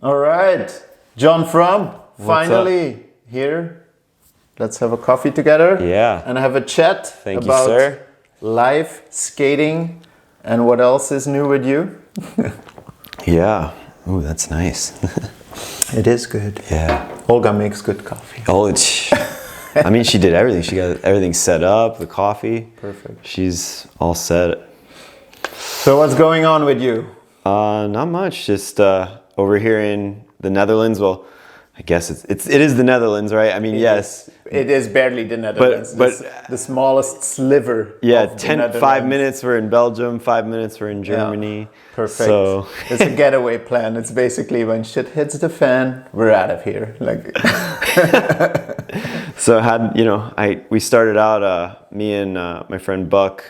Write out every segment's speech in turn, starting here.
All right, John From, What's finally here. Let's have a coffee together. Yeah. And have a chat Thank about you, sir. life, skating, and what else is new with you. Yeah. Ooh, that's nice. It is good. Yeah. Olga makes good coffee. Oh, I mean, she did everything. She got everything set up, the coffee. Perfect. She's all set. So what's going on with you? Not much. Just over here in the Netherlands. Well, I guess it is the Netherlands, right? I mean, yes. It is barely the Netherlands. But the smallest sliver. Yeah, of the Netherlands. 5 minutes we're in Belgium, 5 minutes we're in Germany. Yeah, perfect. So it's a getaway plan. It's basically when shit hits the fan, we're out of here. Like. So we started out, me and my friend Buck,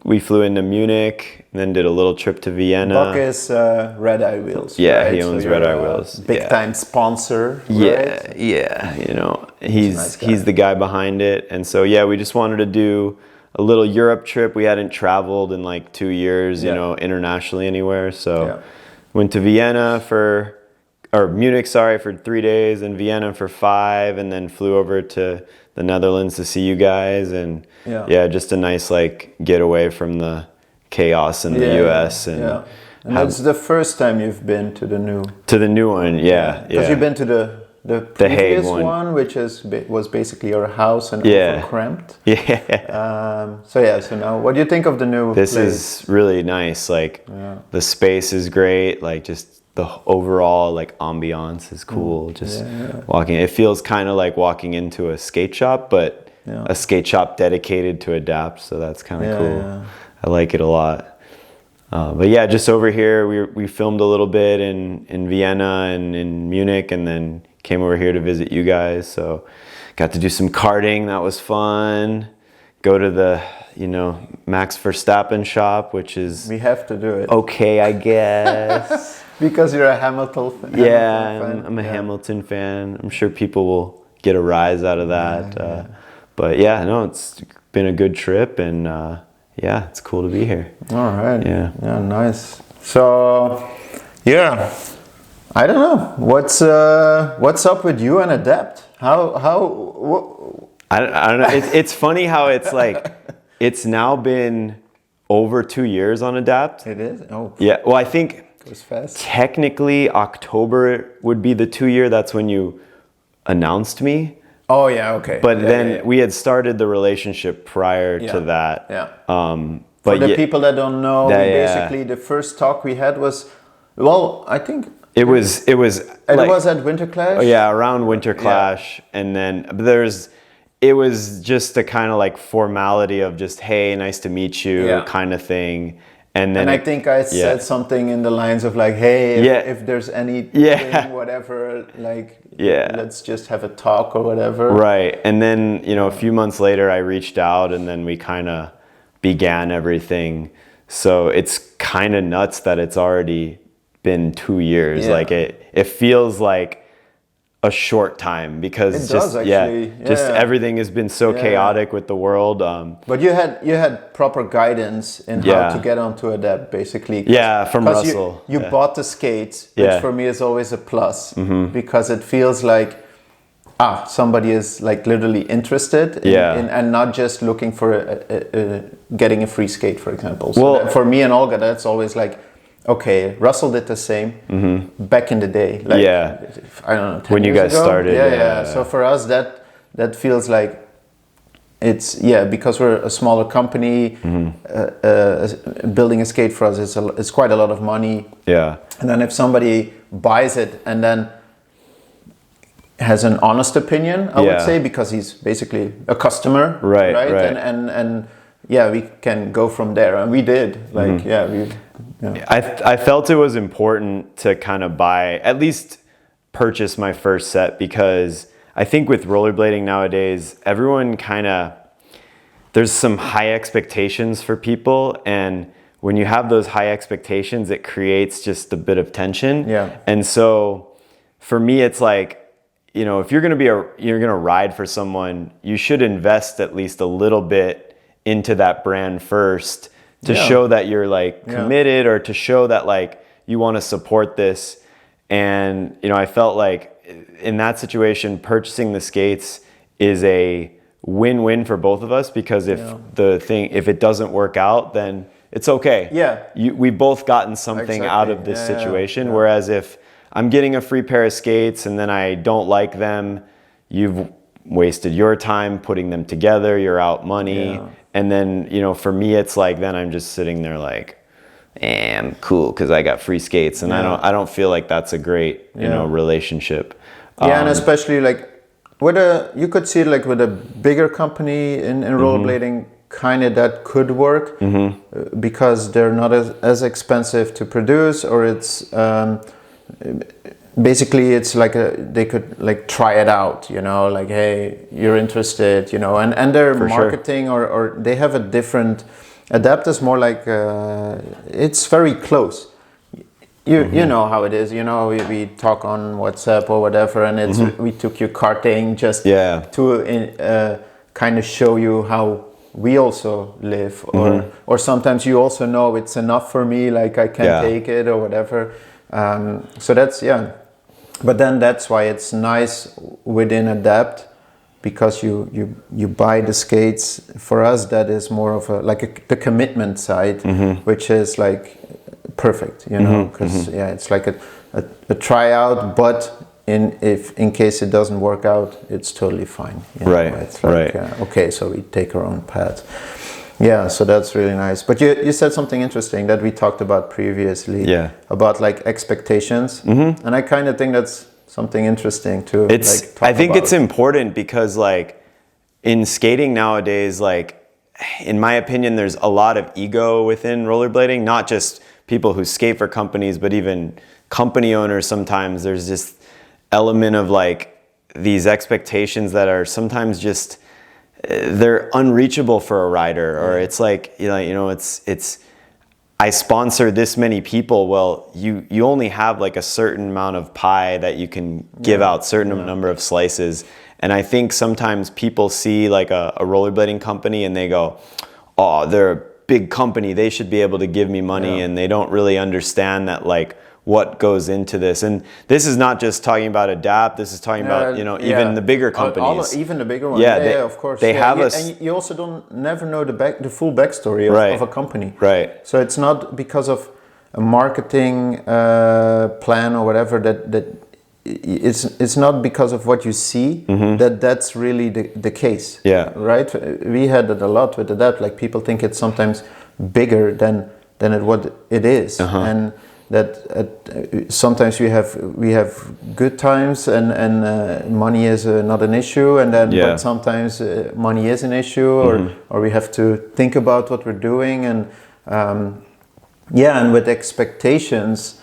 we flew into Munich and then did a little trip to Vienna. Buck is Red Eye Wheels. Yeah, right? he owns so Red Eye Wheels. Big time sponsor. Yeah, right? yeah. Nice guy. He's the guy behind it, and so yeah, we just wanted to do a little Europe trip. We hadn't traveled in like 2 years, internationally anywhere. So went to Munich, for 3 days, and Vienna for 5, and then flew over to the Netherlands to see you guys, and just a nice like getaway from the chaos in the US. And it's the first time you've been to the new one, because you've been to the previous Hague one, which was basically your house and cramped. Yeah. So now what do you think of the new This place? is really nice. Like the space is great. Like just the overall like ambiance is cool. Walking, it feels kind of like walking into a skate shop, but a skate shop dedicated to Adapt. So that's kind of cool. Yeah. I like it a lot. But yeah, just over here, we filmed a little bit in Vienna and in Munich, and then came over here to visit you guys. So got to do some karting. That was fun. Go to the Max Verstappen shop, which is we have to do it. Okay, I guess. Because you're a Hamilton fan. Yeah, I'm a Hamilton fan. I'm sure people will get a rise out of that. But yeah, no, it's been a good trip, and it's cool to be here. All right. Yeah, nice. So, I don't know what's up with you and Adapt. I don't know. It's funny how it's like it's now been over 2 years on Adapt. It is. Oh. Yeah. Well, I think. Goes fast. Technically, October would be the 2 year. That's when you announced me. Oh yeah, okay. But then we had started the relationship prior to that. Yeah. But for the people that don't know, basically the first talk we had was, I think it was at Winter Clash. Oh yeah, around Winter Clash, and then it was just a kind of like formality of just, hey, nice to meet you, kind of thing. And then I think I said something in the lines of like, hey, if there's anything, whatever, like, let's just have a talk or whatever. Right. And then, a few months later, I reached out, and then we kind of began everything. So it's kind of nuts that it's already been 2 years. Yeah. Like it feels like a short time, because everything has been so chaotic with the world. But you had proper guidance in how to get onto Adapt, basically. From Russell. You bought the skates, which for me is always a plus, because it feels like somebody is like literally interested in and not just looking for getting a free skate, for example. So for me and Olga, that's always like, okay, Russell did the same back in the day. Like, I don't know, 10 when you years guys ago? started. So for us, that feels like it's because we're a smaller company. Building a skate for us is quite a lot of money. Yeah. And then if somebody buys it and then has an honest opinion, I would say, because he's basically a customer, right? And we can go from there, and we did. Like, I felt it was important to kind of at least purchase my first set, because I think with rollerblading nowadays, everyone there's some high expectations for people, and when you have those high expectations, it creates just a bit of tension. Yeah. And so for me, it's like, if you're going to ride for someone, you should invest at least a little bit into that brand first to show that you're like committed, or to show that like you want to support this. And, you know, I felt like in that situation, purchasing the skates is a win-win for both of us, because if it doesn't work out, then it's okay. Yeah. We've both gotten something out of this situation. Whereas if I'm getting a free pair of skates and then I don't like them, you've wasted your time putting them together, you're out money. Yeah. And then, you know, for me, it's like, then I'm just sitting there like, I'm cool because I got free skates, and I don't feel like that's a great, you know, relationship. Yeah, and especially like you could see it like with a bigger company in rollerblading, kind of that could work because they're not as expensive to produce, or it's basically it's like they could like try it out, you know, like, hey, you're interested, you know, and their marketing or they have a different. Adapt is more like it's very close. You know how it is. You know, we talk on WhatsApp or whatever, and it's we took you karting just to kind of show you how we also live, or sometimes you also know it's enough for me, like I can take it or whatever. So that's but then that's why it's nice within Adapt. Because you buy the skates, for us that is more of the commitment side, which is like perfect, you know, because it's like a tryout, but in case it doesn't work out, it's totally fine. You know? Right. It's like, okay, so we take our own path. Yeah, so that's really nice. But you said something interesting that we talked about previously. Yeah. About like expectations, and I kind of think that's something interesting to I think it's important because like in skating nowadays, like in my opinion, there's a lot of ego within rollerblading, not just people who skate for companies, but even company owners. Sometimes there's this element of like these expectations that are sometimes just, they're unreachable for a rider, or it's like, you know, it's I sponsor this many people. Well, you only have like a certain amount of pie that you can give out, certain number of slices. And I think sometimes people see like a rollerblading company and they go, oh, they're a big company, they should be able to give me money. And they don't really understand that like what goes into this. And this is not just talking about Adapt, this is talking about, you know, even the bigger companies. Even the bigger ones. Yeah, of course. They have and you also never know the full backstory of a company. Right. So it's not because of a marketing plan or whatever that it's not because of what you see that's really the case. Yeah. Right? We had it a lot with Adapt. Like people think it's sometimes bigger than what it is. And that sometimes we have good times and money is not an issue, and then but sometimes money is an issue, or we have to think about what we're doing, and and with expectations,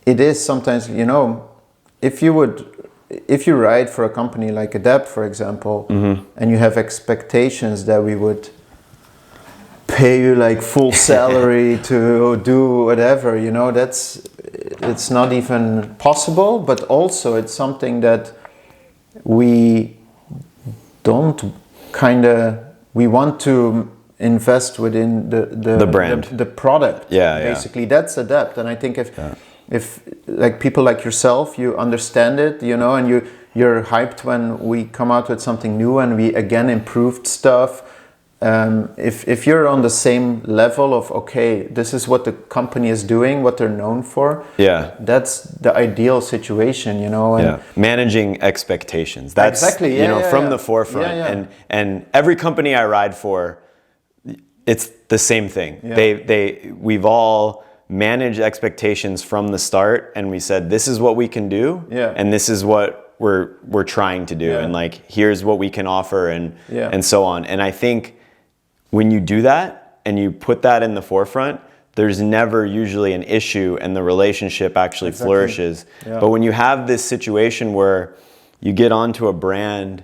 it is sometimes, you know, if you ride for a company like Adapt, for example, and you have expectations that we would pay you like full salary to do whatever, you know, it's not even possible. But also it's something that we don't we want to invest within the brand, the product. Basically that's Adapt. And I think if like people like yourself, you understand it, you know, and you're hyped when we come out with something new and we again improved stuff. If you're on the same level of, okay, this is what the company is doing, what they're known for, that's the ideal situation, you know. And managing expectations, that's exactly, from the forefront. And every company I ride for, it's the same thing. We've all managed expectations from the start, and we said, this is what we can do, and this is what we're trying to do, and like here's what we can offer, and so on. And I think when you do that and you put that in the forefront, there's never usually an issue and the relationship actually flourishes. But when you have this situation where you get onto a brand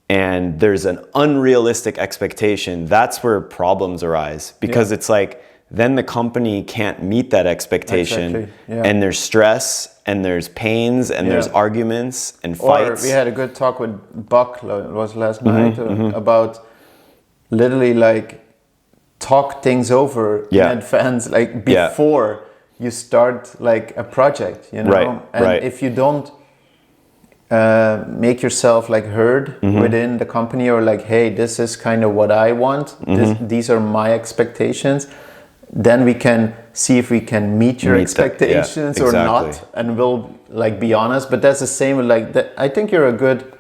and there's an unrealistic expectation, that's where problems arise, because it's like then the company can't meet that expectation, and there's stress and there's pains and there's arguments and fights. Or we had a good talk with Buck, it was last night, about literally like talk things over in advance, like before you start like a project, you know. Right, and right. if you don't make yourself like heard within the company, or like, hey, this is kind of what I want, these are my expectations, then we can see if we can meet your expectations or not, and we'll like be honest. But that's the same with like that. I think you're a good,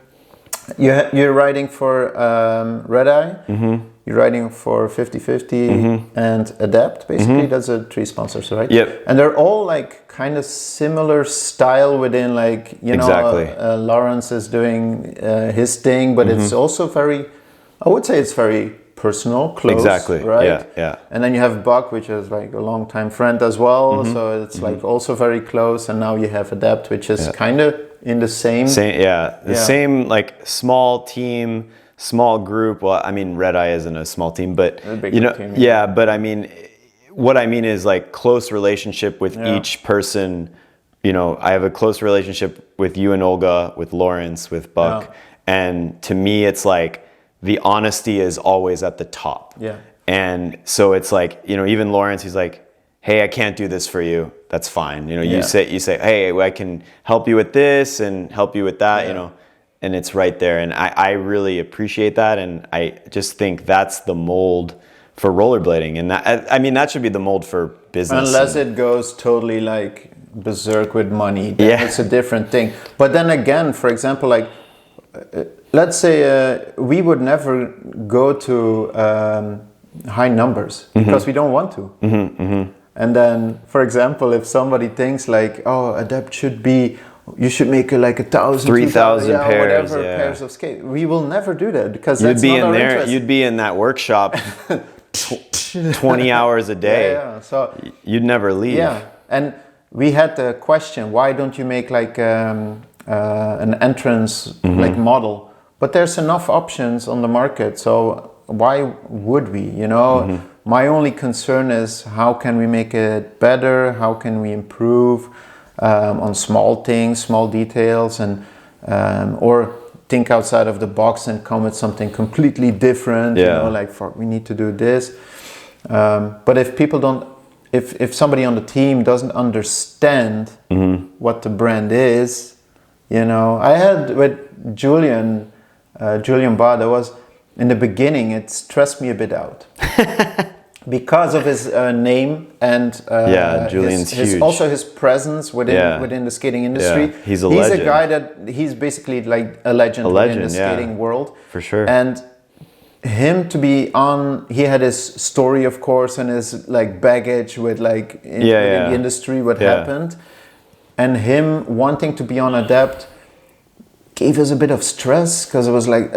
you're writing for Red Eye, you're writing for 50/50 and Adapt, basically. That's the 3 sponsors, right? Yep. And they're all like kind of similar style within, like, you know, Lawrence is doing his thing, but it's also very, I would say it's very personal, close, right? Yeah. And then you have Buck, which is like a long-time friend as well, so it's like also very close. And now you have Adapt, which is kind of in the same same like small team, small group. Well, I mean, Red Eye isn't a small team, but you know, team, but I mean, what I mean is like close relationship with each person. You know, I have a close relationship with you and Olga, with Lawrence, with Buck, and to me, it's like the honesty is always at the top. Yeah. And so it's like, you know, even Lawrence, he's like, hey, I can't do this for you. That's fine. You know, you say, hey, I can help you with this and help you with that, you know, and it's right there. And I really appreciate that. And I just think that's the mold for rollerblading. And that, I mean, that should be the mold for business. Unless it goes totally like berserk with money, then it's a different thing. But then again, for example, like, let's say we would never go to high numbers because we don't want to. And then, for example, if somebody thinks like, oh, Adapt should be, you should make like 1,000, 3,000 pairs, pairs of skate. We will never do that because you'd that's be not in our there. interest. You'd be in that workshop 20 hours a day. So you'd never leave. Yeah, and we had the question, why don't you make like an entrance like model? But there's enough options on the market, so why would we, you know? My only concern is how can we make it better? How can we improve on small things, small details, and or think outside of the box and come with something completely different, you know, like we need to do this. But if people don't, if somebody on the team doesn't understand what the brand is, you know, I had with Julian Ba, that was in the beginning, it stressed me a bit out because of his name and Julian's huge. Also his presence within the skating industry. He's a legend. He's a guy that he's basically like a legend in the skating world, for sure. And him to be on, he had his story, of course, and his like baggage with like in the industry, what happened, and him wanting to be on Adapt gave us a bit of stress because it was like,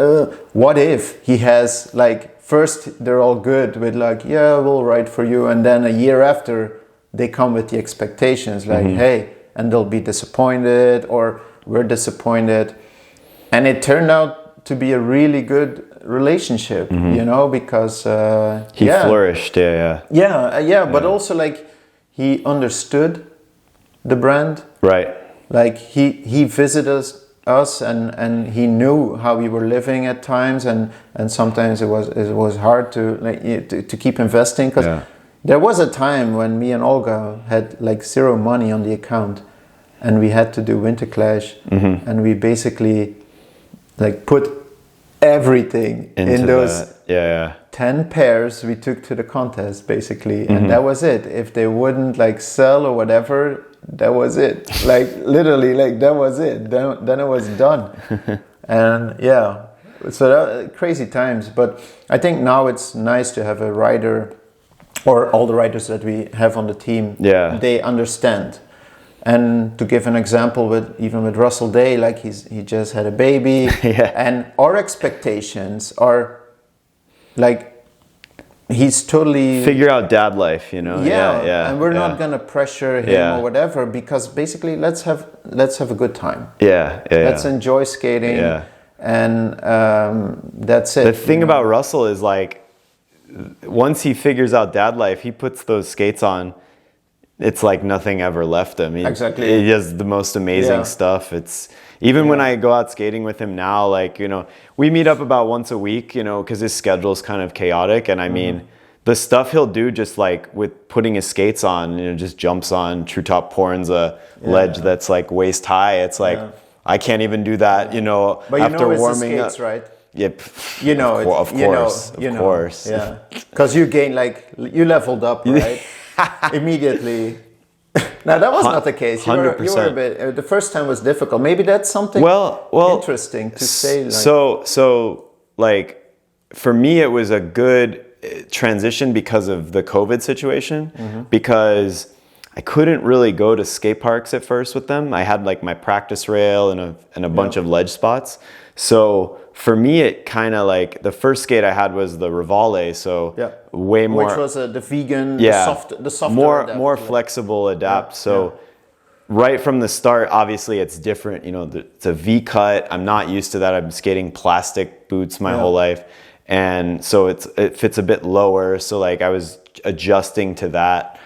what if he has like, first they're all good with like, yeah, we'll write for you, and then a year after they come with the expectations like, hey, and they'll be disappointed or we're disappointed. And it turned out to be a really good relationship, you know, because he flourished. But also like he understood the brand, right? Like he visited us and he knew how we were living at times, and sometimes it was hard to like to keep investing because there was a time when me and Olga had like zero money on the account, and we had to do Winter Clash, and we basically like put everything in those 10 pairs we took to the contest basically, and that was it. If they wouldn't like sell or whatever, that was it. Like literally, like that was it. Then it was done. And so crazy times. But I think now it's nice to have a rider, or all the riders that we have on the team. They understand. And to give an example, with Russell Day, like he just had a baby, and our expectations are like, he's totally figure out dad life, you know. And we're not gonna pressure him or whatever, because basically let's have a good time. Let's enjoy skating, and that's it. The thing about Russell is like, once he figures out dad life, he puts those skates on. It's like nothing ever left him. He does the most amazing stuff. It's even when I go out skating with him now, like, you know, we meet up about once a week, you know, because his schedule is kind of chaotic. And I mean, the stuff he'll do just like with putting his skates on, you know, just jumps on True Top Porn's a ledge that's like waist high. It's like, I can't even do that, you know, but after you know warming it's the skates, up. right? Yep. You know, of course. Yeah. Because you gained, like, you leveled up, right? Immediately. Now, that was not the case. You were a bit, the first time was difficult. Maybe that's something interesting to say. Like. So, like, for me, it was a good transition because of the COVID situation, because I couldn't really go to skate parks at first with them. I had like my practice rail and a bunch of ledge spots. So for me, it kind of like the first skate I had was the Rivale. So way more, which was the vegan, the softer more flexible adapt. So right from the start, obviously it's different. You know, it's a V cut. I'm not used to that. I'm skating plastic boots my whole life. And so it fits a bit lower. So like I was adjusting to that.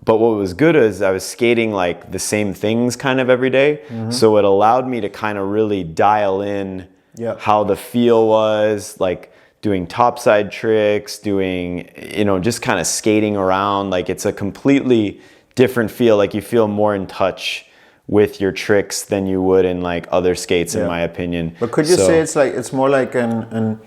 But what was good is I was skating like the same things kind of every day. So it allowed me to kind of really dial in how the feel was, like doing topside tricks, doing, you know, just kind of skating around. Like it's a completely different feel. Like you feel more in touch with your tricks than you would in like other skates, in my opinion. But could you say it's more like an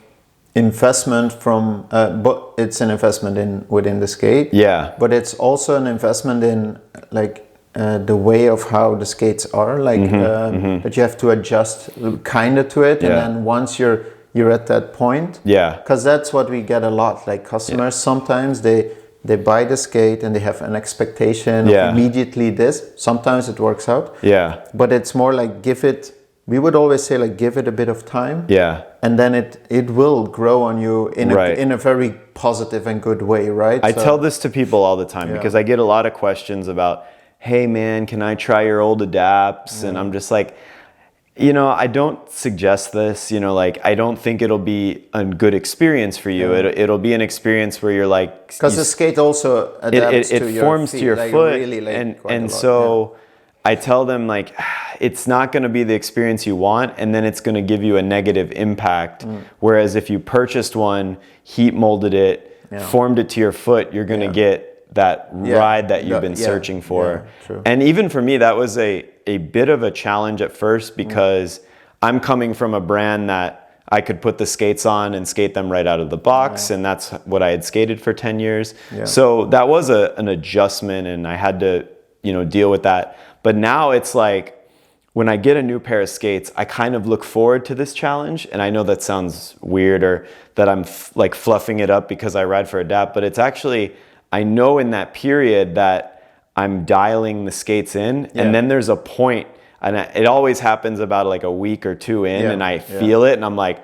investment from, but it's an investment within the skate. Yeah. But it's also an investment in like the way of how the skates are, like that you have to adjust kind of to it, and then once you're at that point, because that's what we get a lot. Like customers sometimes they buy the skate and they have an expectation of immediately this. Sometimes it works out. Yeah. But it's more like we would always say like give it a bit of time. Yeah. And then it will grow on you in a very positive and good way, right? I tell this to people all the time because I get a lot of questions about, hey man, can I try your old adapts? And I'm just like, you know, I don't suggest this, you know, like I don't think it'll be a good experience for you. It'll be an experience where you're like, because the skate also adapts it forms to your foot, really, like, and so I tell them like, it's not going to be the experience you want, and then it's going to give you a negative impact. Whereas if you purchased one, heat molded it, formed it to your foot, you're going to get that ride that you've been searching for. And even for me, that was a bit of a challenge at first, because I'm coming from a brand that I could put the skates on and skate them right out of the box, and that's what I had skated for 10 years. So that was an adjustment, and I had to, you know, deal with that. But now it's like, when I get a new pair of skates, I kind of look forward to this challenge. And I know that sounds weird, or that I'm like fluffing it up because I ride for Adapt, but it's actually, I know in that period that I'm dialing the skates in, and then there's a point, and it always happens about like a week or two in, and I feel it, and I'm like,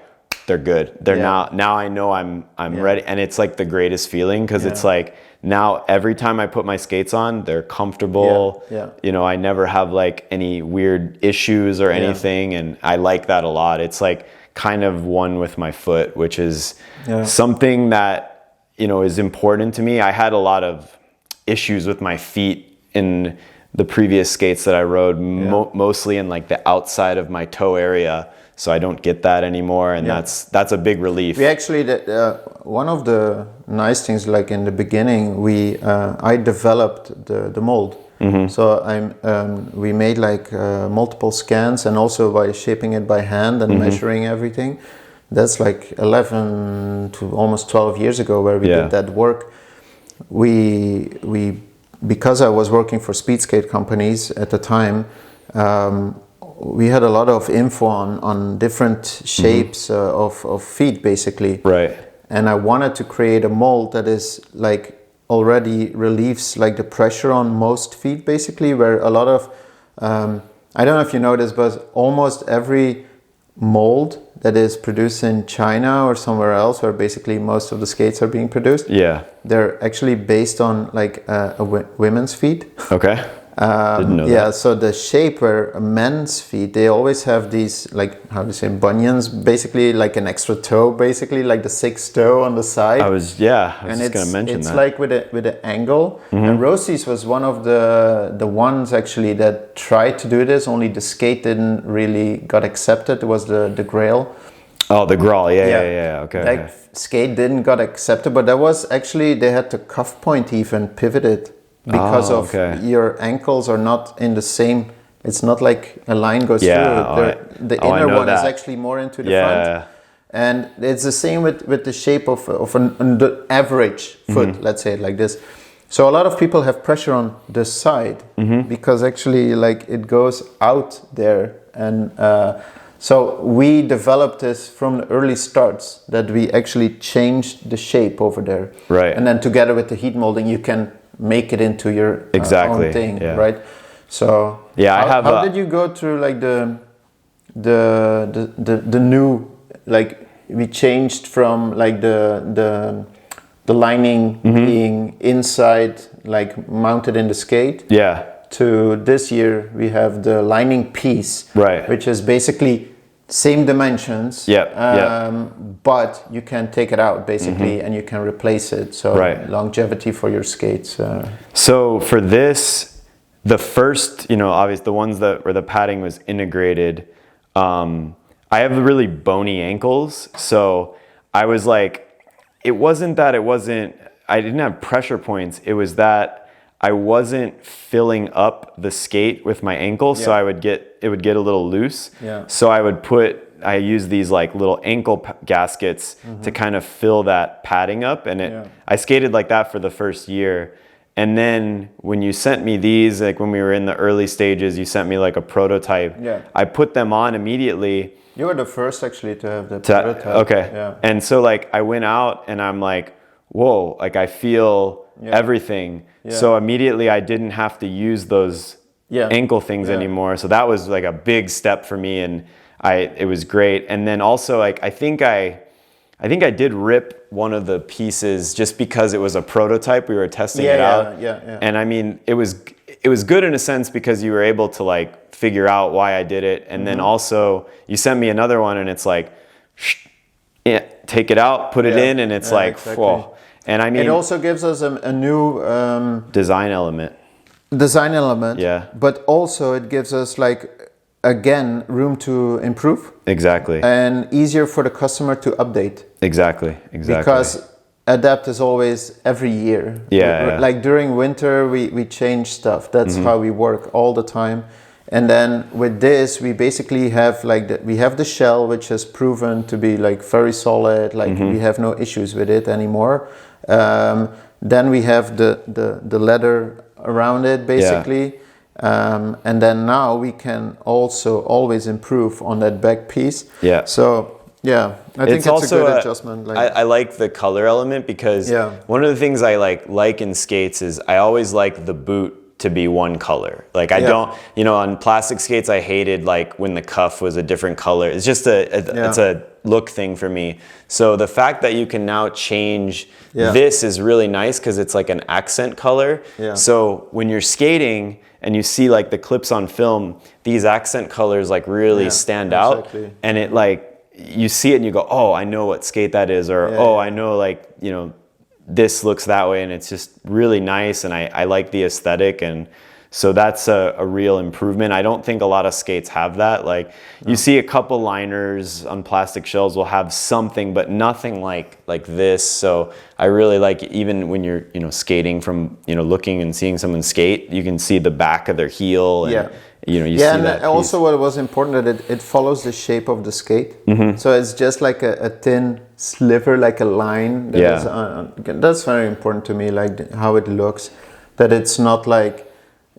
they're good. They're now I know I'm ready, and it's like the greatest feeling, because it's like, now every time I put my skates on, they're comfortable. You know, I never have like any weird issues or anything, and I like that a lot. It's like kind of one with my foot, which is something that, you know, is important to me. I had a lot of issues with my feet in the previous skates that I rode, mostly in like the outside of my toe area. So I don't get that anymore, and that's a big relief. We actually, one of the nice things, like in the beginning, I developed the mold. So we made like multiple scans, and also by shaping it by hand and measuring everything. That's like 11 to almost 12 years ago where we did that work. We because I was working for speed skate companies at the time, we had a lot of info on different shapes of feet, basically. Right. And I wanted to create a mold that is like already relieves like the pressure on most feet, basically, where a lot of, I don't know if you know this, but almost every mold that is produced in China or somewhere else, where basically most of the skates are being produced, they're actually based on like women's feet. Okay. Didn't know that. So the shape where men's feet, they always have these, like, how do you say, bunions, basically like an extra toe, basically like the sixth toe on the side. I was just going to mention that. It's like with an angle. And Rosie's was one of the ones actually that tried to do this, only the skate didn't really got accepted. It was the Grail. Oh, the Grawl, yeah. Okay. That skate didn't got accepted, but that was actually, they had the cuff point even pivoted because of your ankles are not in the same. It's not like a line goes through. The inner one is actually more into the front. And it's the same with the shape of an average foot, let's say it like this. So a lot of people have pressure on this side because actually like it goes out there. And so we developed this from the early starts, that we actually changed the shape over there. Right. And then together with the heat molding, you can make it into your own thing, right? So how did you go through like the new, like we changed from like the lining being inside, like mounted in the skate, to this year we have the lining piece, which is basically same dimensions, but you can take it out basically and you can replace it. So longevity for your skates. So for this, the first, obviously the ones where the padding was integrated, I have really bony ankles. So I was like, I didn't have pressure points. It was that I wasn't filling up the skate with my ankle. So it would get a little loose. So I use these like little ankle gaskets to kind of fill that padding up. And I skated like that for the first year. And then when you sent me these, like when we were in the early stages, you sent me like a prototype. I put them on immediately. You were the first actually to have the prototype. Okay. Yeah. And so like I went out and I'm like, whoa, like I feel everything. So immediately I didn't have to use those ankle things anymore. So that was like a big step for me, and it was great. And then also like I think I did rip one of the pieces just because it was a prototype. We were testing it out. And I mean, it was good in a sense because you were able to like figure out why I did it. And then also you sent me another one and it's like, take it out, put it in, and it's like, whoa. And I mean, it also gives us a new design element. But also it gives us like, again, room to improve. Exactly. And easier for the customer to update. Exactly. Because adapt is always every year. Like during winter, we change stuff. That's how we work all the time. And then with this, we basically have like we have the shell, which has proven to be like very solid. Like we have no issues with it anymore. Then we have the leather around it, basically. And then now we can also always improve on that back piece. So I think it's also a good adjustment. I like the color element because one of the things I like in skates is I always like the boot to be one color. Like I don't, on plastic skates I hated like when the cuff was a different color. It's just it's a look thing for me. So the fact that you can now change this is really nice because it's like an accent color. So when you're skating and you see like the clips on film, these accent colors like really stand out, and it like you see it and you go, oh, I know what skate that is, or I know like this looks that way, and it's just really nice, and I like the aesthetic, and so that's a real improvement. I don't think a lot of skates have that. Like you see a couple liners on plastic shells will have something, but nothing like this. So I really like, even when you're skating from looking and seeing someone skate, you can see the back of their heel, and you see and that also what was important that it follows the shape of the skate. So it's just like a thin sliver, like a line. That's very important to me, like how it looks. That it's not like,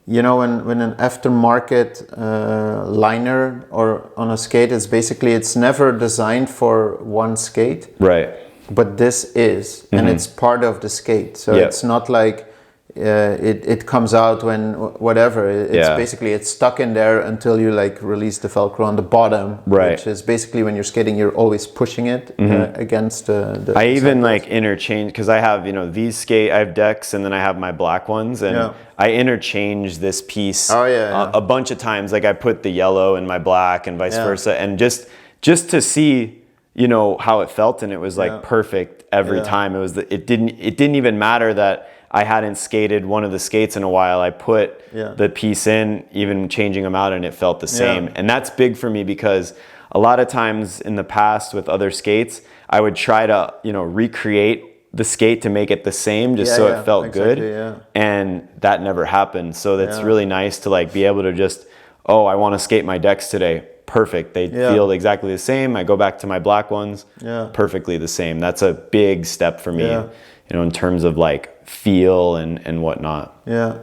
when an aftermarket liner or on a skate, it's never designed for one skate. But this is, and it's part of the skate. So it's not like it comes out when whatever. It's basically it's stuck in there until you like release the Velcro on the bottom. Which is basically when you're skating, you're always pushing it against the. I even like interchange because I have I have decks, and then I have my black ones, and I interchange this piece a bunch of times. Like I put the yellow in my black and vice versa, and just to see how it felt, and it was like perfect every time. It didn't even matter that I hadn't skated one of the skates in a while. I put the piece in, even changing them out, and it felt the same. And that's big for me because a lot of times in the past with other skates, I would try to, you know, recreate the skate to make it the same just so it felt good. And that never happened. So that's really nice to like be able to just, oh, I want to skate my decks today. Perfect. They feel exactly the same. I go back to my black ones. Perfectly the same. That's a big step for me, you know, in terms of like feel and whatnot. Yeah,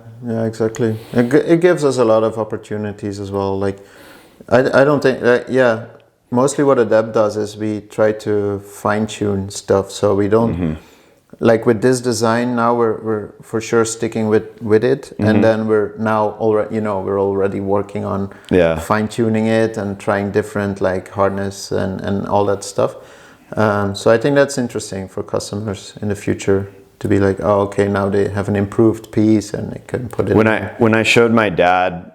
exactly. It gives us a lot of opportunities as well. Like, I don't think that, mostly what Adapt does is we try to fine tune stuff. So we don't, like with this design now we're for sure sticking with it, and then we're now already, you know, we're already working on fine tuning it and trying different like hardness and all that stuff. So I think that's interesting for customers in the future to be like, oh, okay, now they have an improved piece and they can put it when I showed my dad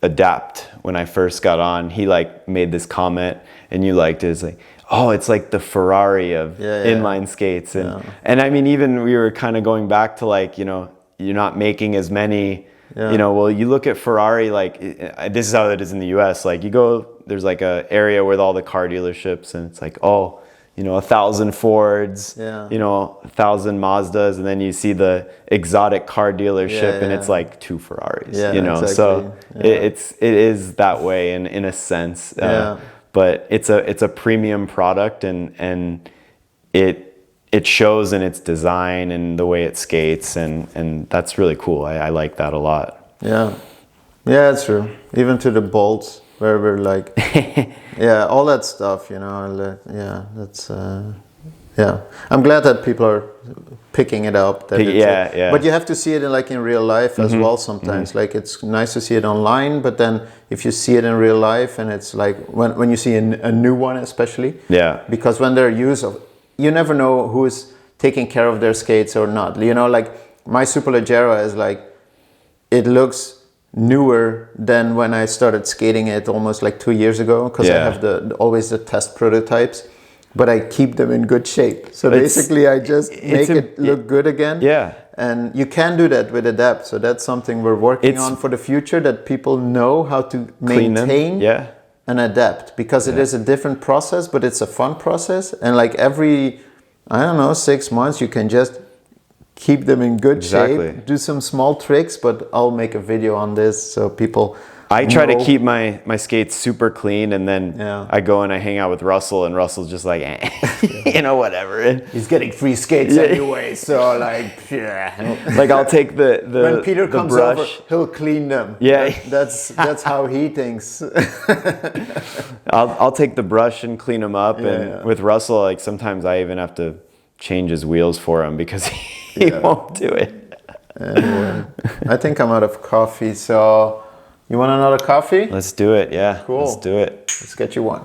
Adapt when I first got on, he like made this comment, and you liked it. It's like, oh, it's like the Ferrari of inline skates. And I mean, even we were kind of going back to like, you know, you're not making as many, you know, well, you look at Ferrari, like this is how it is in the US. Like you go, there's like a area with all the car dealerships, and it's like, oh, you know, 1,000 Fords, you know, 1,000 Mazdas, and then you see the exotic car dealership, and it's like 2 Ferraris, you know. Exactly. So it is that way in a sense. But it's a premium product, and it shows in its design and the way it skates, and that's really cool. I like that a lot. Yeah, it's true. Even to the bolts, where we're like, all that stuff, you know. That's I'm glad that people are picking it up. But you have to see it in real life as well sometimes. Like it's nice to see it online, but then if you see it in real life, and it's like when you see a new one especially. Because when they're used, you never know who's taking care of their skates or not. You know, like my Superleggera is like, it looks newer than when I started skating it almost like 2 years ago, because I have always the test prototypes. But I keep them in good shape. So basically I just make it look good again. And you can do that with Adapt. So that's something we're working on for the future, that people know how to maintain and adapt. Because it is a different process, but it's a fun process. And like every, 6 months, you can just keep them in good shape. Do some small tricks, but I'll make a video on this so people... I try to keep my skates super clean, and then I go and I hang out with Russell, and Russell's just like, you know, whatever. And he's getting free skates anyway, so like, like I'll take the when Peter comes brush over, he'll clean them. That's how he thinks. I'll take the brush and clean them up, and with Russell, like sometimes I even have to change his wheels for him because he won't do it. Anyway, I think I'm out of coffee, so. You want another coffee? Let's do it, Cool. Let's do it. Let's get you one.